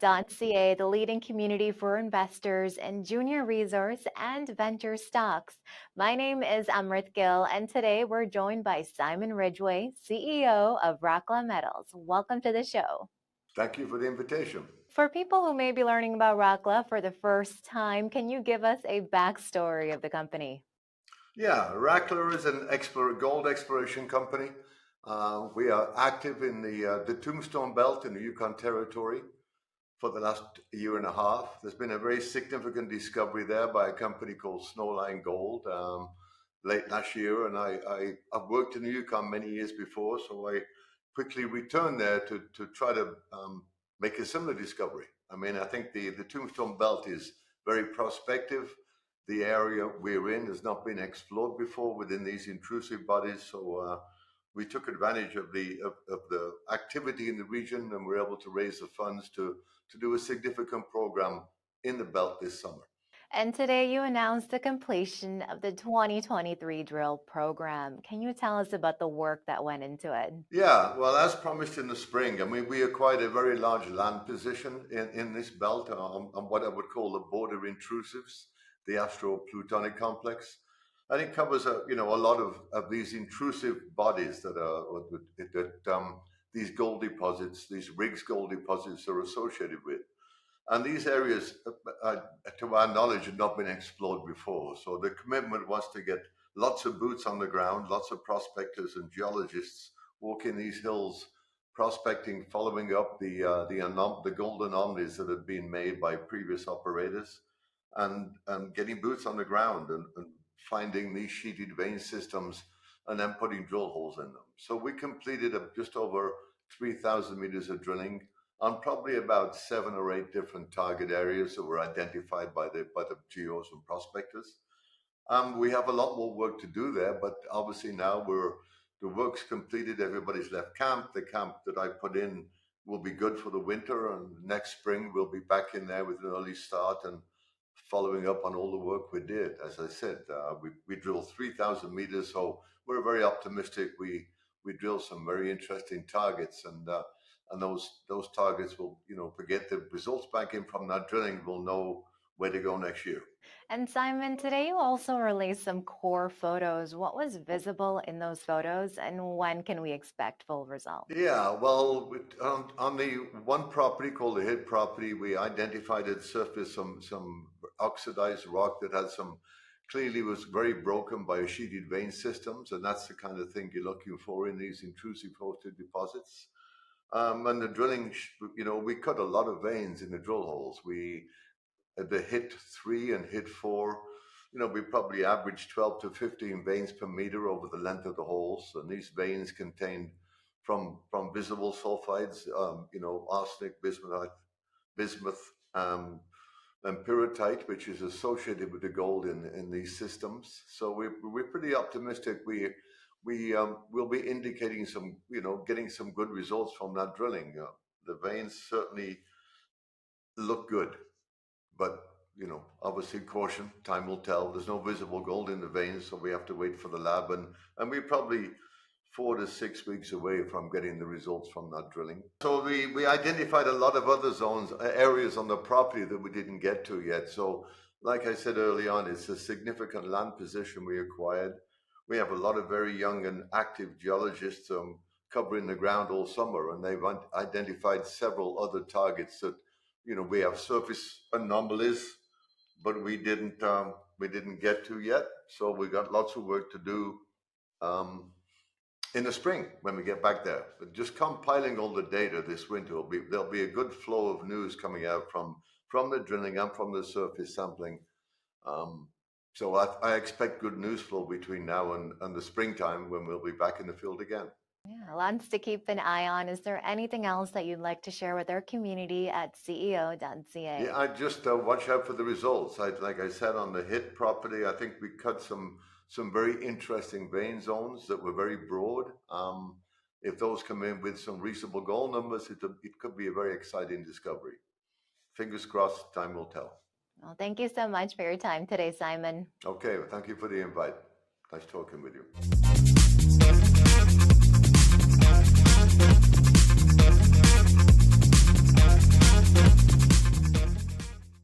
CEO.CA, the leading community for investors in junior resource and venture stocks. My name is Amrit Gill, and today we're joined by Simon Ridgway, CEO of Rackla Metals. Welcome to the show. Thank you for the invitation. For people who may be learning about Rackla for the first time, can you give us a backstory of the company? Yeah, Rackla is an gold exploration company. We are active in the Tombstone belt in the Yukon territory for the last year and a half. There's been a very significant discovery there by a company called Snowline Gold late last year, and I've worked in the Yukon many years before, so I quickly returned there to try to make a similar discovery. I mean, I think the Tombstone belt is very prospective. The area we're in has not been explored before within these intrusive bodies, so we took advantage of the activity in the region, and we're able to raise the funds to do a significant program in the belt this summer. And today you announced the completion of the 2023 drill program. Can you tell us about the work that went into it? Yeah, well, as promised in the spring, I mean, we acquired a very large land position in this belt on what I would call the border intrusives, the Astro-Plutonic complex. And it covers a lot of these intrusive bodies that these gold deposits, these Riggs gold deposits are associated with. And these areas, to our knowledge, had not been explored before. So the commitment was to get lots of boots on the ground, lots of prospectors and geologists walking these hills, prospecting, following up the gold anomalies that had been made by previous operators, and getting boots on the ground and finding these sheeted vein systems and then putting drill holes in them. So we completed just over 3,000 meters of drilling on probably about 7 or 8 different target areas that were identified by the geos and prospectors. We have a lot more work to do there, but obviously now the work's completed. Everybody's left camp. The camp that I put in will be good for the winter, and next spring we'll be back in there with an early start and following up on all the work we did. As I said, we drilled 3,000 meters, so we're very optimistic. We drilled some very interesting targets, and those targets will, if we get the results back in from that drilling, we'll know where to go next year. And Simon, today you also released some core photos. What was visible in those photos, and when can we expect full results? Yeah, well, on the one property called the Hit property, we identified at surface some oxidized rock that had clearly was very broken by sheeted vein systems, and that's the kind of thing you're looking for in these intrusive hosted deposits. And the drilling, we cut a lot of veins in the drill holes. At the Hit 3 and Hit 4, we probably averaged 12 to 15 veins per meter over the length of the holes. And these veins contained from visible sulfides, arsenic, bismuth, and pyrrhotite, which is associated with the gold in these systems. So we're pretty optimistic. We will be indicating getting some good results from that drilling. The veins certainly look good, but obviously caution, time will tell. There's no visible gold in the veins, so we have to wait for the lab, and we're probably 4 to 6 weeks away from getting the results from that drilling. So we identified a lot of other areas on the property that we didn't get to yet. So like I said early on, it's a significant land position we acquired. We have a lot of very young and active geologists covering the ground all summer, and they've identified several other targets that, we have surface anomalies, but we didn't get to yet. So we got lots of work to do in the spring when we get back there. But just compiling all the data this winter, there'll be a good flow of news coming out from the drilling and from the surface sampling. So I expect good news flow between now and the springtime when we'll be back in the field again. Yeah, lots to keep an eye on. Is there anything else that you'd like to share with our community at CEO.CA? Yeah, I just watch out for the results. Like I said, on the Hit property, I think we cut some very interesting vein zones that were very broad. If those come in with some reasonable gold numbers, it could be a very exciting discovery. Fingers crossed, time will tell. Well, thank you so much for your time today, Simon. Okay, well, thank you for the invite. Nice talking with you.